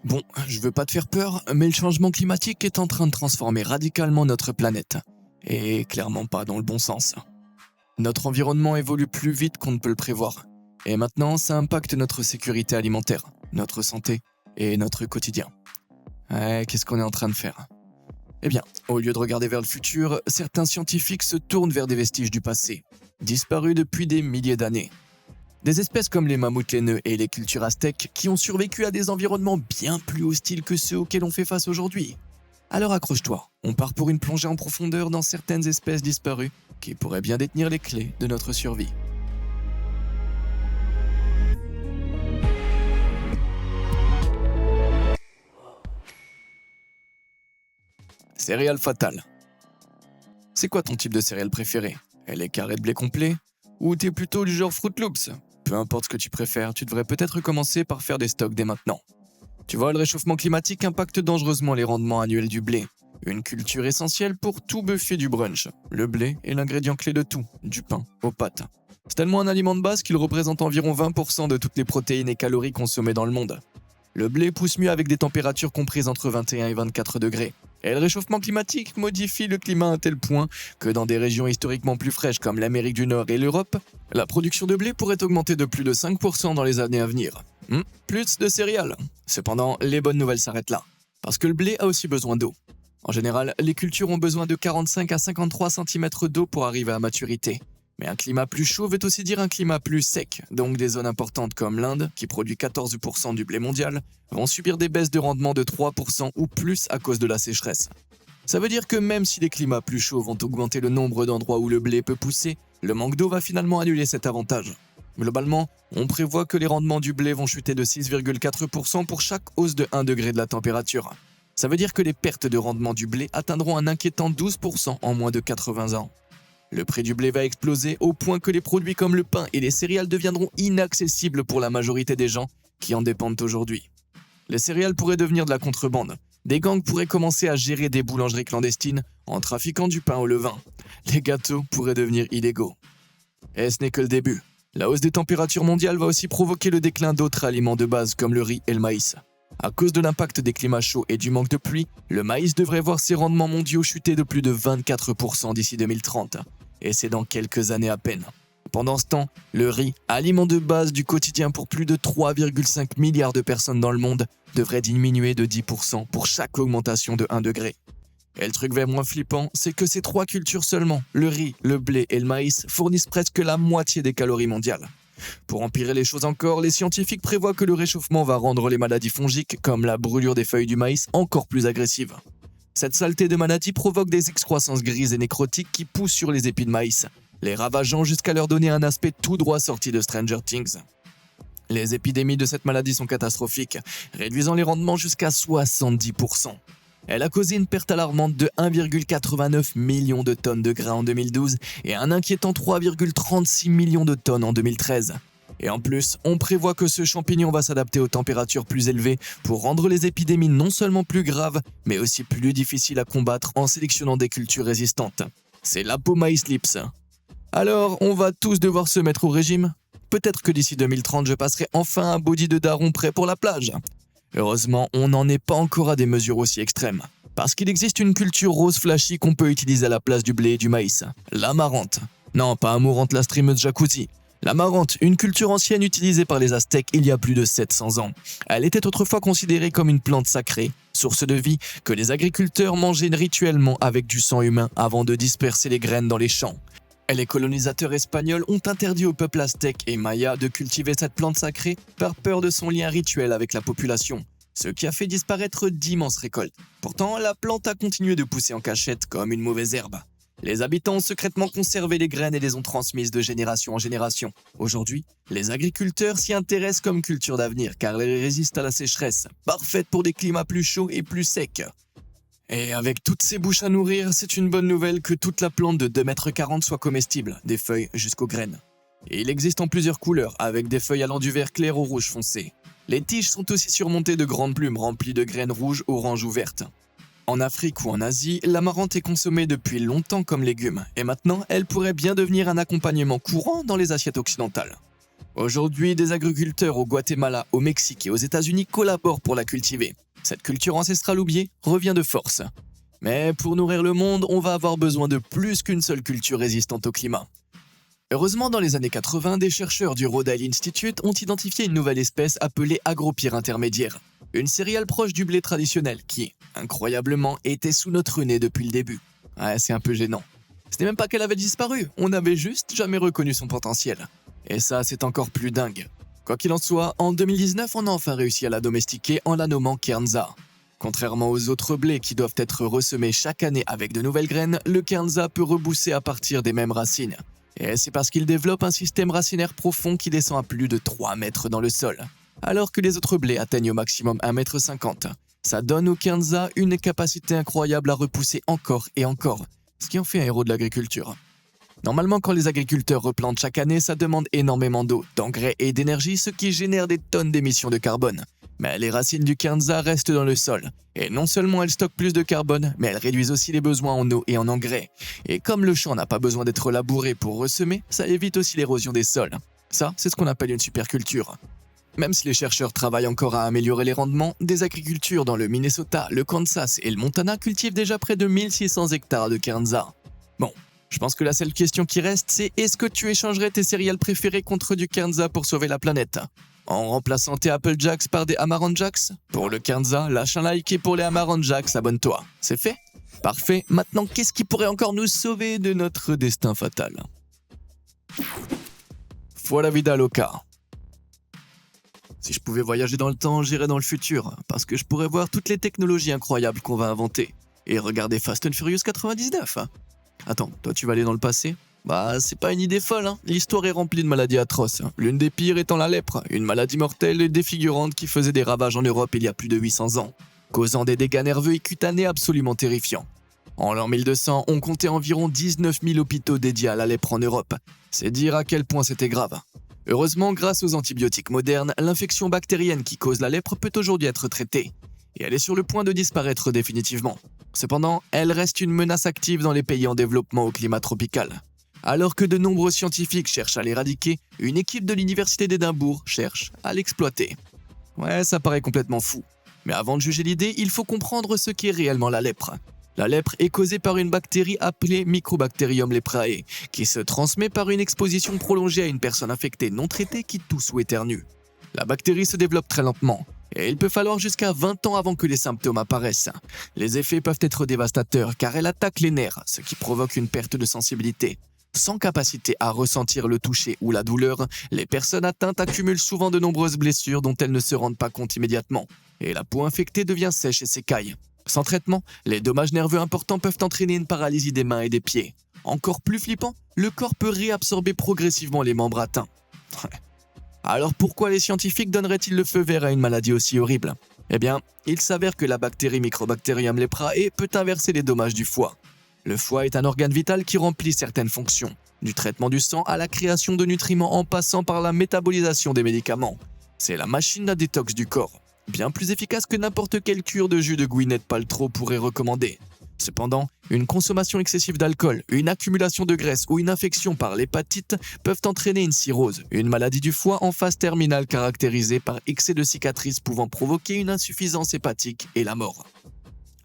Bon, je veux pas te faire peur, mais le changement climatique est en train de transformer radicalement notre planète. Et clairement pas dans le bon sens. Notre environnement évolue plus vite qu'on ne peut le prévoir. Et maintenant, ça impacte notre sécurité alimentaire, notre santé et notre quotidien. Qu'est-ce qu'on est en train de faire? Eh bien, au lieu de regarder vers le futur, certains scientifiques se tournent vers des vestiges du passé, disparus depuis des milliers d'années. Des espèces comme les mammouths laineux et les cultures aztèques qui ont survécu à des environnements bien plus hostiles que ceux auxquels on fait face aujourd'hui. Alors accroche-toi, on part pour une plongée en profondeur dans certaines espèces disparues qui pourraient bien détenir les clés de notre survie. Céréales fatales. C'est quoi ton type de céréales préféré? Les carrés de blé complet? Ou t'es plutôt du genre Fruit Loops? Peu importe ce que tu préfères, tu devrais peut-être commencer par faire des stocks dès maintenant. Tu vois, le réchauffement climatique impacte dangereusement les rendements annuels du blé. Une culture essentielle pour tout buffet du brunch. Le blé est l'ingrédient clé de tout, du pain aux pâtes. C'est tellement un aliment de base qu'il représente environ 20% de toutes les protéines et calories consommées dans le monde. Le blé pousse mieux avec des températures comprises entre 21 et 24 degrés. Et le réchauffement climatique modifie le climat à un tel point que dans des régions historiquement plus fraîches comme l'Amérique du Nord et l'Europe, la production de blé pourrait augmenter de plus de 5% dans les années à venir. Plus de céréales. Cependant, les bonnes nouvelles s'arrêtent là. Parce que le blé a aussi besoin d'eau. En général, les cultures ont besoin de 45 à 53 cm d'eau pour arriver à maturité. Mais un climat plus chaud veut aussi dire un climat plus sec, donc des zones importantes comme l'Inde, qui produit 14% du blé mondial, vont subir des baisses de rendement de 3% ou plus à cause de la sécheresse. Ça veut dire que même si les climats plus chauds vont augmenter le nombre d'endroits où le blé peut pousser, le manque d'eau va finalement annuler cet avantage. Globalement, on prévoit que les rendements du blé vont chuter de 6,4% pour chaque hausse de 1 degré de la température. Ça veut dire que les pertes de rendement du blé atteindront un inquiétant 12% en moins de 80 ans. Le prix du blé va exploser au point que les produits comme le pain et les céréales deviendront inaccessibles pour la majorité des gens qui en dépendent aujourd'hui. Les céréales pourraient devenir de la contrebande. Des gangs pourraient commencer à gérer des boulangeries clandestines en trafiquant du pain au levain. Les gâteaux pourraient devenir illégaux. Et ce n'est que le début. La hausse des températures mondiales va aussi provoquer le déclin d'autres aliments de base comme le riz et le maïs. À cause de l'impact des climats chauds et du manque de pluie, le maïs devrait voir ses rendements mondiaux chuter de plus de 24% d'ici 2030. Et c'est dans quelques années à peine. Pendant ce temps, le riz, aliment de base du quotidien pour plus de 3,5 milliards de personnes dans le monde, devrait diminuer de 10% pour chaque augmentation de 1 degré. Et le truc vraiment flippant, c'est que ces trois cultures seulement, le riz, le blé et le maïs, fournissent presque la moitié des calories mondiales. Pour empirer les choses encore, les scientifiques prévoient que le réchauffement va rendre les maladies fongiques, comme la brûlure des feuilles du maïs, encore plus agressives. Cette saleté de maladie provoque des excroissances grises et nécrotiques qui poussent sur les épis de maïs, les ravageant jusqu'à leur donner un aspect tout droit sorti de Stranger Things. Les épidémies de cette maladie sont catastrophiques, réduisant les rendements jusqu'à 70%. Elle a causé une perte alarmante de 1,89 million de tonnes de grains en 2012 et un inquiétant 3,36 millions de tonnes en 2013. Et en plus, on prévoit que ce champignon va s'adapter aux températures plus élevées pour rendre les épidémies non seulement plus graves, mais aussi plus difficiles à combattre en sélectionnant des cultures résistantes. C'est l'apomaïslips. Alors, on va tous devoir se mettre au régime? Peut-être que d'ici 2030, je passerai enfin un body de daron prêt pour la plage. Heureusement, on n'en est pas encore à des mesures aussi extrêmes. Parce qu'il existe une culture rose flashy qu'on peut utiliser à la place du blé et du maïs. L'amarante. Non, pas Amourante la streameuse jacuzzi. L'amarante, une culture ancienne utilisée par les Aztèques il y a plus de 700 ans. Elle était autrefois considérée comme une plante sacrée, source de vie, que les agriculteurs mangeaient rituellement avec du sang humain avant de disperser les graines dans les champs. Et les colonisateurs espagnols ont interdit au peuple aztèque et maya de cultiver cette plante sacrée par peur de son lien rituel avec la population, ce qui a fait disparaître d'immenses récoltes. Pourtant, la plante a continué de pousser en cachette comme une mauvaise herbe. Les habitants ont secrètement conservé les graines et les ont transmises de génération en génération. Aujourd'hui, les agriculteurs s'y intéressent comme culture d'avenir car elle résiste à la sécheresse, parfaite pour des climats plus chauds et plus secs. Et avec toutes ces bouches à nourrir, c'est une bonne nouvelle que toute la plante de 2,40 m soit comestible, des feuilles jusqu'aux graines. Et il existe en plusieurs couleurs, avec des feuilles allant du vert clair au rouge foncé. Les tiges sont aussi surmontées de grandes plumes remplies de graines rouges, oranges ou vertes. En Afrique ou en Asie, l'amarante est consommée depuis longtemps comme légume, et maintenant elle pourrait bien devenir un accompagnement courant dans les assiettes occidentales. Aujourd'hui, des agriculteurs au Guatemala, au Mexique et aux États-Unis collaborent pour la cultiver. Cette culture ancestrale oubliée revient de force. Mais pour nourrir le monde, on va avoir besoin de plus qu'une seule culture résistante au climat. Heureusement, dans les années 80, des chercheurs du Rhode Island Institute ont identifié une nouvelle espèce appelée Agropyre intermédiaire, une céréale proche du blé traditionnel qui, incroyablement, était sous notre nez depuis le début. Ouais, c'est un peu gênant. Ce n'est même pas qu'elle avait disparu, on n'avait juste jamais reconnu son potentiel. Et ça, c'est encore plus dingue. Quoi qu'il en soit, en 2019, on a enfin réussi à la domestiquer en la nommant Kernza. Contrairement aux autres blés qui doivent être ressemés chaque année avec de nouvelles graines, le Kernza peut rebousser à partir des mêmes racines. Et c'est parce qu'il développe un système racinaire profond qui descend à plus de 3 mètres dans le sol, alors que les autres blés atteignent au maximum 1,50 m. Ça donne au Kernza une capacité incroyable à repousser encore et encore, ce qui en fait un héros de l'agriculture. Normalement, quand les agriculteurs replantent chaque année, ça demande énormément d'eau, d'engrais et d'énergie, ce qui génère des tonnes d'émissions de carbone. Mais les racines du Kernza restent dans le sol. Et non seulement elles stockent plus de carbone, mais elles réduisent aussi les besoins en eau et en engrais. Et comme le champ n'a pas besoin d'être labouré pour ressemer, ça évite aussi l'érosion des sols. Ça, c'est ce qu'on appelle une superculture. Même si les chercheurs travaillent encore à améliorer les rendements, des agricultures dans le Minnesota, le Kansas et le Montana cultivent déjà près de 1600 hectares de Kernza. Bon, je pense que la seule question qui reste, c'est est-ce que tu échangerais tes céréales préférées contre du Kernza pour sauver la planète ? En remplaçant tes Apple Jacks par des Amaranth Jacks ? Pour le Kernza, lâche un like et pour les Amaranth Jacks, abonne-toi. C'est fait ? Parfait. Maintenant, qu'est-ce qui pourrait encore nous sauver de notre destin fatal ? Fuera vida loca. Si je pouvais voyager dans le temps, j'irais dans le futur, parce que je pourrais voir toutes les technologies incroyables qu'on va inventer. Et regarder Fast and Furious 99. Attends, toi tu vas aller dans le passé ? Bah, c'est pas une idée folle, hein. L'histoire est remplie de maladies atroces. L'une des pires étant la lèpre, une maladie mortelle et défigurante qui faisait des ravages en Europe il y a plus de 800 ans, causant des dégâts nerveux et cutanés absolument terrifiants. En l'an 1200, on comptait environ 19 000 hôpitaux dédiés à la lèpre en Europe. C'est dire à quel point c'était grave. Heureusement, grâce aux antibiotiques modernes, l'infection bactérienne qui cause la lèpre peut aujourd'hui être traitée. Et elle est sur le point de disparaître définitivement. Cependant, elle reste une menace active dans les pays en développement au climat tropical. Alors que de nombreux scientifiques cherchent à l'éradiquer, une équipe de l'université d'Édimbourg cherche à l'exploiter. Ouais, ça paraît complètement fou. Mais avant de juger l'idée, il faut comprendre ce qu'est réellement la lèpre. La lèpre est causée par une bactérie appelée Mycobacterium leprae, qui se transmet par une exposition prolongée à une personne infectée non traitée qui tousse ou éternue. La bactérie se développe très lentement, et il peut falloir jusqu'à 20 ans avant que les symptômes apparaissent. Les effets peuvent être dévastateurs car elle attaque les nerfs, ce qui provoque une perte de sensibilité. Sans capacité à ressentir le toucher ou la douleur, les personnes atteintes accumulent souvent de nombreuses blessures dont elles ne se rendent pas compte immédiatement, et la peau infectée devient sèche et s'écaille. Sans traitement, les dommages nerveux importants peuvent entraîner une paralysie des mains et des pieds. Encore plus flippant, le corps peut réabsorber progressivement les membres atteints. Alors pourquoi les scientifiques donneraient-ils le feu vert à une maladie aussi horrible ? Eh bien, il s'avère que la bactérie Mycobacterium leprae peut inverser les dommages du foie. Le foie est un organe vital qui remplit certaines fonctions, du traitement du sang à la création de nutriments en passant par la métabolisation des médicaments. C'est la machine à détox du corps, bien plus efficace que n'importe quelle cure de jus de Gwyneth Paltrow pourrait recommander. Cependant, une consommation excessive d'alcool, une accumulation de graisse ou une infection par l'hépatite peuvent entraîner une cirrhose, une maladie du foie en phase terminale caractérisée par excès de cicatrices pouvant provoquer une insuffisance hépatique et la mort.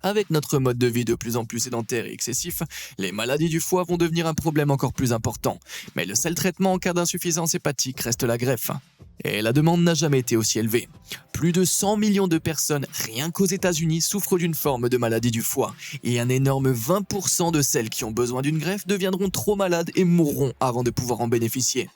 Avec notre mode de vie de plus en plus sédentaire et excessif, les maladies du foie vont devenir un problème encore plus important. Mais le seul traitement en cas d'insuffisance hépatique reste la greffe. Et la demande n'a jamais été aussi élevée. Plus de 100 millions de personnes, rien qu'aux États-Unis, souffrent d'une forme de maladie du foie. Et un énorme 20% de celles qui ont besoin d'une greffe deviendront trop malades et mourront avant de pouvoir en bénéficier.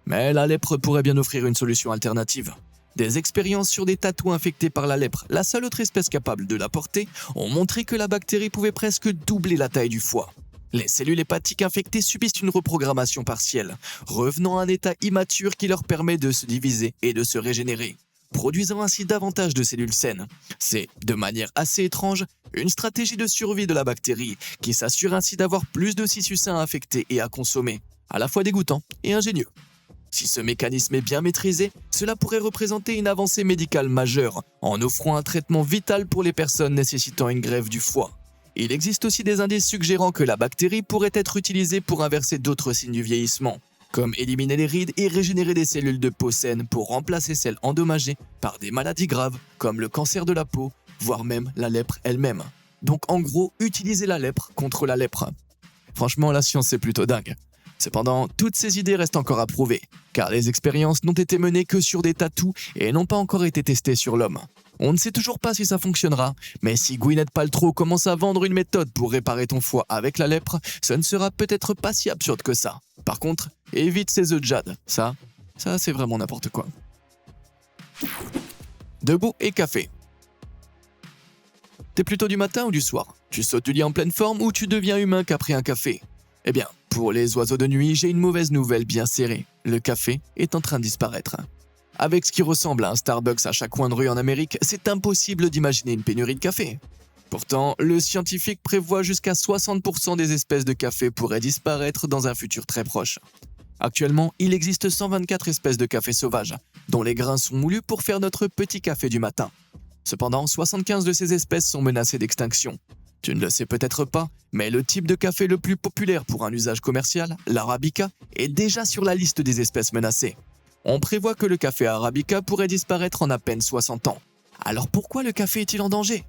Mais la lèpre pourrait bien offrir une solution alternative. Des expériences sur des tatous infectés par la lèpre, la seule autre espèce capable de la porter, ont montré que la bactérie pouvait presque doubler la taille du foie. Les cellules hépatiques infectées subissent une reprogrammation partielle, revenant à un état immature qui leur permet de se diviser et de se régénérer, produisant ainsi davantage de cellules saines. C'est, de manière assez étrange, une stratégie de survie de la bactérie qui s'assure ainsi d'avoir plus de tissus sains à infecter et à consommer, à la fois dégoûtant et ingénieux. Si ce mécanisme est bien maîtrisé, cela pourrait représenter une avancée médicale majeure, en offrant un traitement vital pour les personnes nécessitant une greffe du foie. Il existe aussi des indices suggérant que la bactérie pourrait être utilisée pour inverser d'autres signes du vieillissement. comme éliminer les rides et régénérer des cellules de peau saines pour remplacer celles endommagées par des maladies graves comme le cancer de la peau, voire même la lèpre elle-même. Donc en gros, utiliser la lèpre contre la lèpre. Franchement, la science c'est plutôt dingue. Cependant, toutes ces idées restent encore à prouver, car les expériences n'ont été menées que sur des tatous et n'ont pas encore été testées sur l'homme. On ne sait toujours pas si ça fonctionnera, mais si Gwyneth Paltrow commence à vendre une méthode pour réparer ton foie avec la lèpre, ce ne sera peut-être pas si absurde que ça. Par contre, évite ces œufs de jade, ça c'est vraiment n'importe quoi. Debout et café. T'es plutôt du matin ou du soir? Tu sautes du lit en pleine forme ou tu deviens humain qu'après un café? Eh bien, pour les oiseaux de nuit, j'ai une mauvaise nouvelle bien serrée. Le café est en train de disparaître. Avec ce qui ressemble à un Starbucks à chaque coin de rue en Amérique, c'est impossible d'imaginer une pénurie de café. Pourtant, le scientifique prévoit jusqu'à 60% des espèces de café pourraient disparaître dans un futur très proche. Actuellement, il existe 124 espèces de café sauvages, dont les grains sont moulus pour faire notre petit café du matin. Cependant, 75 de ces espèces sont menacées d'extinction. Tu ne le sais peut-être pas, mais le type de café le plus populaire pour un usage commercial, l'Arabica, est déjà sur la liste des espèces menacées. On prévoit que le café Arabica pourrait disparaître en à peine 60 ans. Alors pourquoi le café est-il en danger?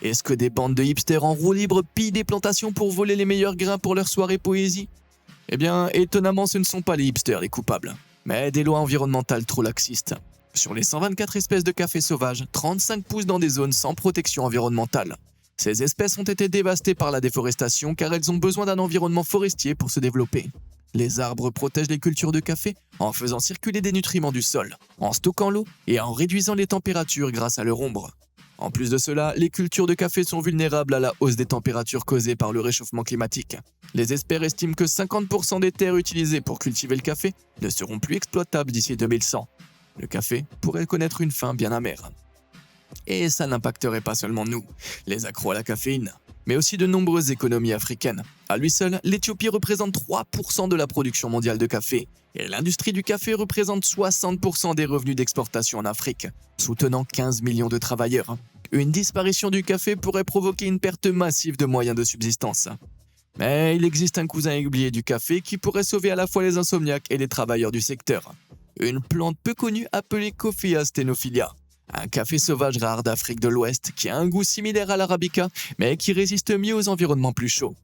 Est-ce que des bandes de hipsters en roue libre pillent des plantations pour voler les meilleurs grains pour leur soirée poésie? Eh bien, étonnamment, ce ne sont pas les hipsters les coupables, mais des lois environnementales trop laxistes. Sur les 124 espèces de café sauvages, 35 poussent dans des zones sans protection environnementale. Ces espèces ont été dévastées par la déforestation car elles ont besoin d'un environnement forestier pour se développer. Les arbres protègent les cultures de café en faisant circuler des nutriments du sol, en stockant l'eau et en réduisant les températures grâce à leur ombre. En plus de cela, les cultures de café sont vulnérables à la hausse des températures causées par le réchauffement climatique. Les experts estiment que 50% des terres utilisées pour cultiver le café ne seront plus exploitables d'ici 2100. Le café pourrait connaître une fin bien amère. Et ça n'impacterait pas seulement nous, les accros à la caféine, mais aussi de nombreuses économies africaines. À lui seul, l'Éthiopie représente 3% de la production mondiale de café, et l'industrie du café représente 60% des revenus d'exportation en Afrique, soutenant 15 millions de travailleurs. Une disparition du café pourrait provoquer une perte massive de moyens de subsistance. Mais il existe un cousin oublié du café qui pourrait sauver à la fois les insomniaques et les travailleurs du secteur. Une plante peu connue appelée Coffea stenophylla. Un café sauvage rare d'Afrique de l'Ouest qui a un goût similaire à l'Arabica, mais qui résiste mieux aux environnements plus chauds.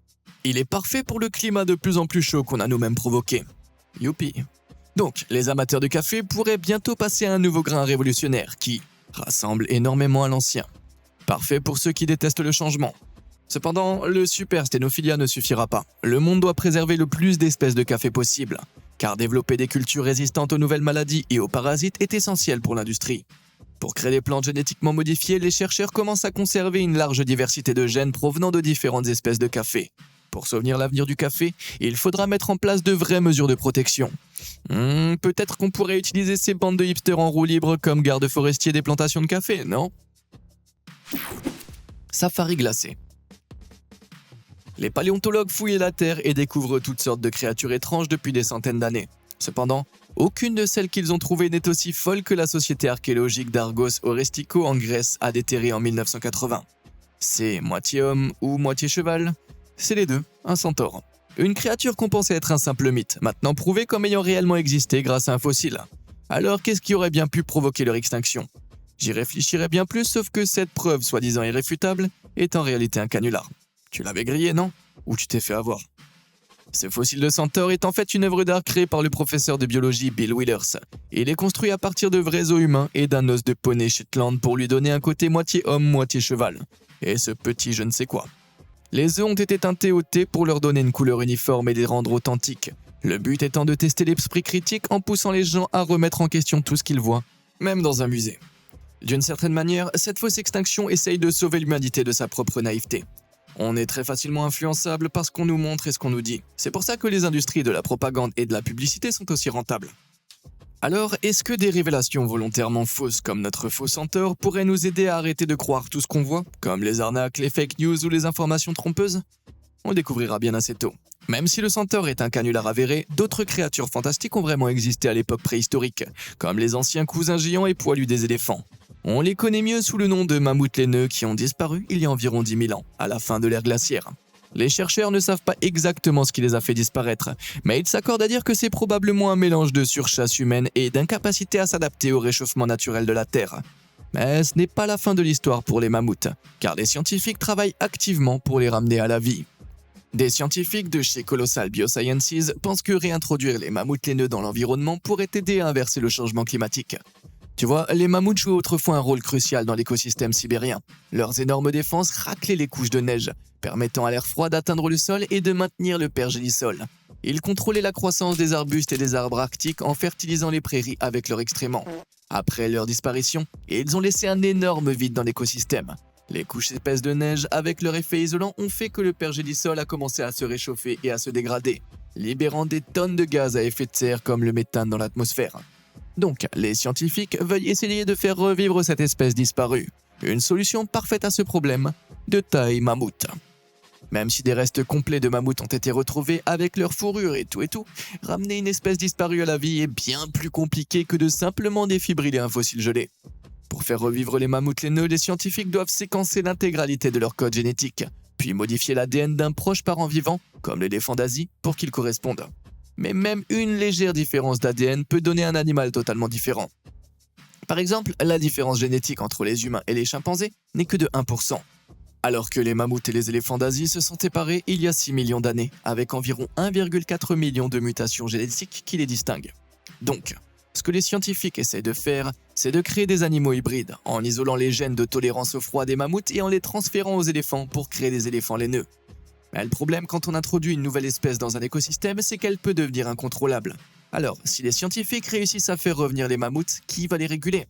Il est parfait pour le climat de plus en plus chaud qu'on a nous-mêmes provoqué. Youpi. Donc, les amateurs de café pourraient bientôt passer à un nouveau grain révolutionnaire qui rassemble énormément à l'ancien. Parfait pour ceux qui détestent le changement. Cependant, le super stenophylla ne suffira pas. Le monde doit préserver le plus d'espèces de café possible, car développer des cultures résistantes aux nouvelles maladies et aux parasites est essentiel pour l'industrie. Pour créer des plantes génétiquement modifiées, les chercheurs commencent à conserver une large diversité de gènes provenant de différentes espèces de café. Pour sauver l'avenir du café, il faudra mettre en place de vraies mesures de protection. Peut-être qu'on pourrait utiliser ces bandes de hipsters en roue libre comme gardes forestiers des plantations de café, non? Safari glacé. Les paléontologues fouillent la Terre et découvrent toutes sortes de créatures étranges depuis des centaines d'années. Cependant, aucune de celles qu'ils ont trouvées n'est aussi folle que la société archéologique d'Argos Orestiko en Grèce a déterré en 1980. C'est moitié homme ou moitié cheval? C'est les deux, un centaure. Une créature qu'on pensait être un simple mythe, maintenant prouvée comme ayant réellement existé grâce à un fossile. Alors qu'est-ce qui aurait bien pu provoquer leur extinction? J'y réfléchirais bien plus, sauf que cette preuve soi-disant irréfutable est en réalité un canular. Tu l'avais grillé, non? Ou tu t'es fait avoir? Ce fossile de centaure est en fait une œuvre d'art créée par le professeur de biologie Bill Withers. Il est construit à partir de vrais os humains et d'un os de poney Shetland pour lui donner un côté moitié homme, moitié cheval. Et ce petit je ne sais quoi. Les œufs ont été teintés au thé pour leur donner une couleur uniforme et les rendre authentiques. Le but étant de tester l'esprit critique en poussant les gens à remettre en question tout ce qu'ils voient, même dans un musée. D'une certaine manière, cette fausse extinction essaye de sauver l'humanité de sa propre naïveté. On est très facilement influençable parce qu'on nous montre et ce qu'on nous dit. C'est pour ça que les industries de la propagande et de la publicité sont aussi rentables. Alors, est-ce que des révélations volontairement fausses comme notre faux centaure pourraient nous aider à arrêter de croire tout ce qu'on voit, comme les arnaques, les fake news ou les informations trompeuses? On le découvrira bien assez tôt. Même si le centaure est un canular avéré, d'autres créatures fantastiques ont vraiment existé à l'époque préhistorique, comme les anciens cousins géants et poilus des éléphants. On les connaît mieux sous le nom de mammouths laineux qui ont disparu il y a environ 10 000 ans, à la fin de l'ère glaciaire. Les chercheurs ne savent pas exactement ce qui les a fait disparaître, mais ils s'accordent à dire que c'est probablement un mélange de surchasse humaine et d'incapacité à s'adapter au réchauffement naturel de la Terre. Mais ce n'est pas la fin de l'histoire pour les mammouths, car les scientifiques travaillent activement pour les ramener à la vie. Des scientifiques de chez Colossal Biosciences pensent que réintroduire les mammouths laineux dans l'environnement pourrait aider à inverser le changement climatique. Tu vois, les mammouths jouaient autrefois un rôle crucial dans l'écosystème sibérien. Leurs énormes défenses raclaient les couches de neige, permettant à l'air froid d'atteindre le sol et de maintenir le pergélisol. Ils contrôlaient la croissance des arbustes et des arbres arctiques en fertilisant les prairies avec leurs excréments. Après leur disparition, ils ont laissé un énorme vide dans l'écosystème. Les couches épaisses de neige avec leur effet isolant ont fait que le pergélisol a commencé à se réchauffer et à se dégrader, libérant des tonnes de gaz à effet de serre comme le méthane dans l'atmosphère. Donc, les scientifiques veulent essayer de faire revivre cette espèce disparue. Une solution parfaite à ce problème, de taille mammouth. Même si des restes complets de mammouths ont été retrouvés avec leur fourrure et tout, ramener une espèce disparue à la vie est bien plus compliqué que de simplement défibriller un fossile gelé. Pour faire revivre les mammouths laineux, les scientifiques doivent séquencer l'intégralité de leur code génétique, puis modifier l'ADN d'un proche parent vivant, comme l'éléphant d'Asie, pour qu'il corresponde. Mais même une légère différence d'ADN peut donner un animal totalement différent. Par exemple, la différence génétique entre les humains et les chimpanzés n'est que de 1%. Alors que les mammouths et les éléphants d'Asie se sont séparés il y a 6 millions d'années, avec environ 1,4 million de mutations génétiques qui les distinguent. Donc, ce que les scientifiques essaient de faire, c'est de créer des animaux hybrides, en isolant les gènes de tolérance au froid des mammouths et en les transférant aux éléphants pour créer des éléphants laineux. Mais le problème quand on introduit une nouvelle espèce dans un écosystème, c'est qu'elle peut devenir incontrôlable. Alors, si les scientifiques réussissent à faire revenir les mammouths, qui va les réguler ?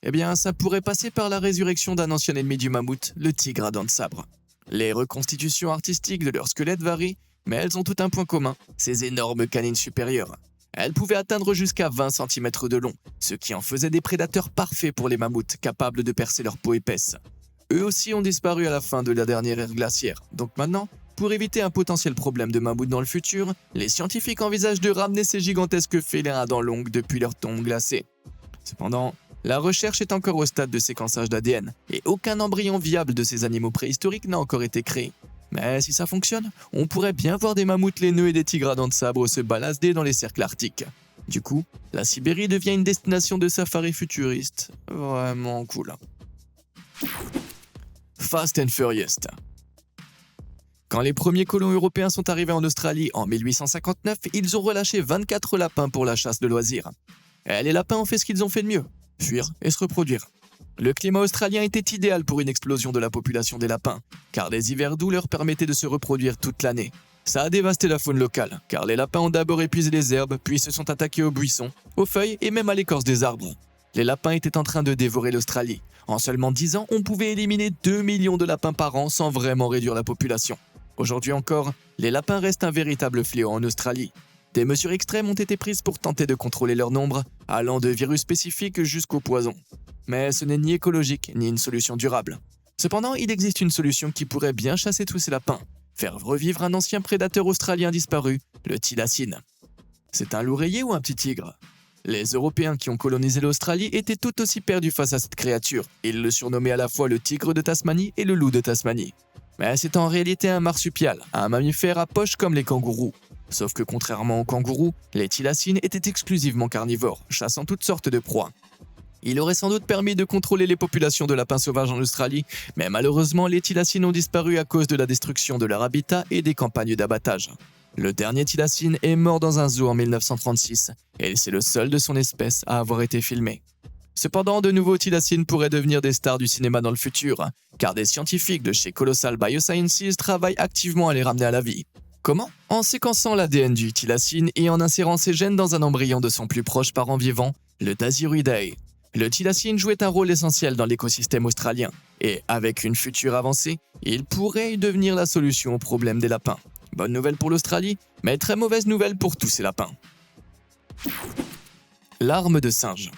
Eh bien, ça pourrait passer par la résurrection d'un ancien ennemi du mammouth, le tigre à dents de sabre. Les reconstitutions artistiques de leur squelette varient, mais elles ont tout un point commun, ces énormes canines supérieures. Elles pouvaient atteindre jusqu'à 20 cm de long, ce qui en faisait des prédateurs parfaits pour les mammouths, capables de percer leur peau épaisse. Eux aussi ont disparu à la fin de la dernière ère glaciaire, donc maintenant, pour éviter un potentiel problème de mammouth dans le futur, les scientifiques envisagent de ramener ces gigantesques félins à dents longues depuis leur tombe glacée. Cependant, la recherche est encore au stade de séquençage d'ADN, et aucun embryon viable de ces animaux préhistoriques n'a encore été créé. Mais si ça fonctionne, on pourrait bien voir des mammouths laineux et des tigres à dents de sabre se balader dans les cercles arctiques. Du coup, la Sibérie devient une destination de safari futuriste. Vraiment cool. Fast and Furious. Quand les premiers colons européens sont arrivés en Australie en 1859, ils ont relâché 24 lapins pour la chasse de loisirs. Et les lapins ont fait ce qu'ils ont fait de mieux, fuir et se reproduire. Le climat australien était idéal pour une explosion de la population des lapins, car les hivers doux leur permettaient de se reproduire toute l'année. Ça a dévasté la faune locale, car les lapins ont d'abord épuisé les herbes, puis se sont attaqués aux buissons, aux feuilles et même à l'écorce des arbres. Les lapins étaient en train de dévorer l'Australie. En seulement 10 ans, on pouvait éliminer 2 millions de lapins par an sans vraiment réduire la population. Aujourd'hui encore, les lapins restent un véritable fléau en Australie. Des mesures extrêmes ont été prises pour tenter de contrôler leur nombre, allant de virus spécifiques jusqu'au poison. Mais ce n'est ni écologique, ni une solution durable. Cependant, il existe une solution qui pourrait bien chasser tous ces lapins, faire revivre un ancien prédateur australien disparu, le thylacine. C'est un loup rayé ou un petit tigre ? Les Européens qui ont colonisé l'Australie étaient tout aussi perdus face à cette créature. Ils le surnommaient à la fois le tigre de Tasmanie et le loup de Tasmanie. Mais c'est en réalité un marsupial, un mammifère à poche comme les kangourous. Sauf que contrairement aux kangourous, les thylacines étaient exclusivement carnivores, chassant toutes sortes de proies. Il aurait sans doute permis de contrôler les populations de lapins sauvages en Australie, mais malheureusement les thylacines ont disparu à cause de la destruction de leur habitat et des campagnes d'abattage. Le dernier thylacine est mort dans un zoo en 1936, et c'est le seul de son espèce à avoir été filmé. Cependant, de nouveaux thylacines pourraient devenir des stars du cinéma dans le futur, car des scientifiques de chez Colossal Biosciences travaillent activement à les ramener à la vie. Comment ? En séquençant l'ADN du thylacine et en insérant ses gènes dans un embryon de son plus proche parent vivant, le Dasyuridae. Le thylacine jouait un rôle essentiel dans l'écosystème australien, et avec une future avancée, il pourrait devenir la solution au problème des lapins. Bonne nouvelle pour l'Australie, mais très mauvaise nouvelle pour tous ces lapins. L'arme de singe.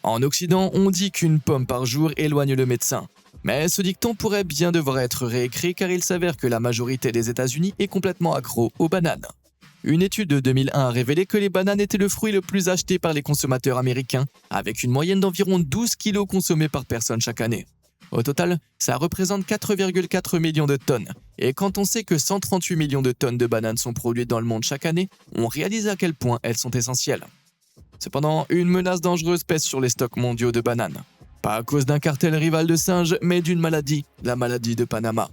En Occident, on dit qu'une pomme par jour éloigne le médecin. Mais ce dicton pourrait bien devoir être réécrit car il s'avère que la majorité des États-Unis est complètement accro aux bananes. Une étude de 2001 a révélé que les bananes étaient le fruit le plus acheté par les consommateurs américains, avec une moyenne d'environ 12 kilos consommés par personne chaque année. Au total, ça représente 4,4 millions de tonnes. Et quand on sait que 138 millions de tonnes de bananes sont produites dans le monde chaque année, on réalise à quel point elles sont essentielles. Cependant, une menace dangereuse pèse sur les stocks mondiaux de bananes. Pas à cause d'un cartel rival de singes, mais d'une maladie, la maladie de Panama.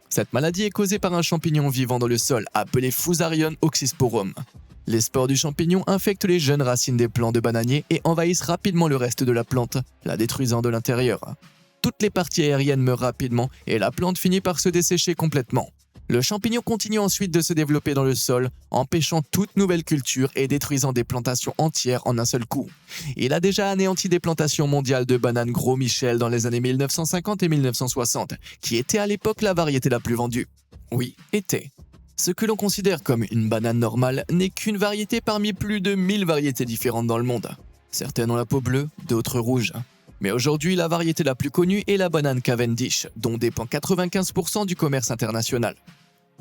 Cette maladie est causée par un champignon vivant dans le sol, appelé Fusarium oxysporum. Les spores du champignon infectent les jeunes racines des plants de bananiers et envahissent rapidement le reste de la plante, la détruisant de l'intérieur. Toutes les parties aériennes meurent rapidement et la plante finit par se dessécher complètement. Le champignon continue ensuite de se développer dans le sol, empêchant toute nouvelle culture et détruisant des plantations entières en un seul coup. Il a déjà anéanti des plantations mondiales de bananes Gros Michel dans les années 1950 et 1960, qui était à l'époque la variété la plus vendue. Oui, était. Ce que l'on considère comme une banane normale n'est qu'une variété parmi plus de 1000 variétés différentes dans le monde. Certaines ont la peau bleue, d'autres rouges. Mais aujourd'hui, la variété la plus connue est la banane Cavendish, dont dépend 95% du commerce international.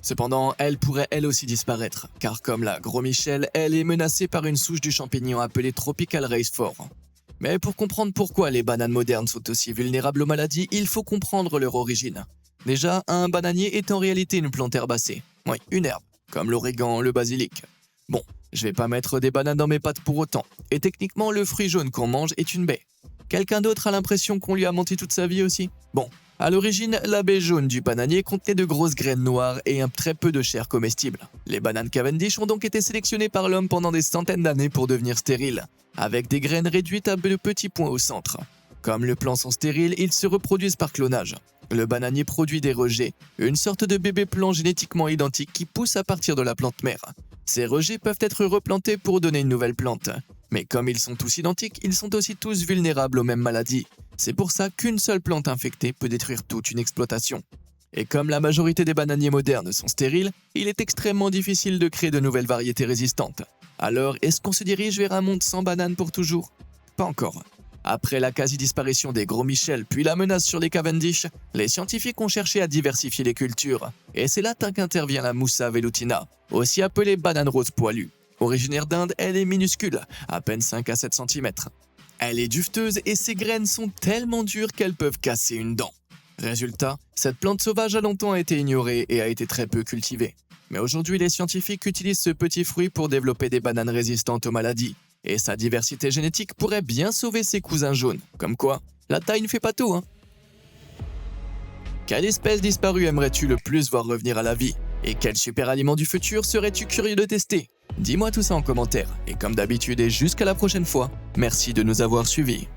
Cependant, elle pourrait elle aussi disparaître, car comme la Gros Michel, elle est menacée par une souche du champignon appelée Tropical Race 4. Mais pour comprendre pourquoi les bananes modernes sont aussi vulnérables aux maladies, il faut comprendre leur origine. Déjà, un bananier est en réalité une plante herbacée. Oui, une herbe, comme l'origan, le basilic. Bon, je vais pas mettre des bananes dans mes pâtes pour autant, et techniquement le fruit jaune qu'on mange est une baie. Quelqu'un d'autre a l'impression qu'on lui a menti toute sa vie aussi? Bon, à l'origine, la baie jaune du bananier contenait de grosses graines noires et un très peu de chair comestible. Les bananes Cavendish ont donc été sélectionnées par l'homme pendant des centaines d'années pour devenir stériles, avec des graines réduites à de petits points au centre. Comme les plants sont stériles, ils se reproduisent par clonage. Le bananier produit des rejets, une sorte de bébé plant génétiquement identique qui pousse à partir de la plante mère. Ces rejets peuvent être replantés pour donner une nouvelle plante. Mais comme ils sont tous identiques, ils sont aussi tous vulnérables aux mêmes maladies. C'est pour ça qu'une seule plante infectée peut détruire toute une exploitation. Et comme la majorité des bananiers modernes sont stériles, il est extrêmement difficile de créer de nouvelles variétés résistantes. Alors, est-ce qu'on se dirige vers un monde sans bananes pour toujours? Pas encore. Après la quasi-disparition des Gros Michel puis la menace sur les Cavendish, les scientifiques ont cherché à diversifier les cultures. Et c'est là qu'intervient la Moussa velutina, aussi appelée banane rose poilue. Originaire d'Inde, elle est minuscule, à peine 5 à 7 cm. Elle est duveteuse et ses graines sont tellement dures qu'elles peuvent casser une dent. Résultat, cette plante sauvage a longtemps été ignorée et a été très peu cultivée. Mais aujourd'hui, les scientifiques utilisent ce petit fruit pour développer des bananes résistantes aux maladies. Et sa diversité génétique pourrait bien sauver ses cousins jaunes. Comme quoi, la taille ne fait pas tout, hein. Quelle espèce disparue aimerais-tu le plus voir revenir à la vie? Et quel super aliment du futur serais-tu curieux de tester? Dis-moi tout ça en commentaire. Et comme d'habitude et jusqu'à la prochaine fois, merci de nous avoir suivis.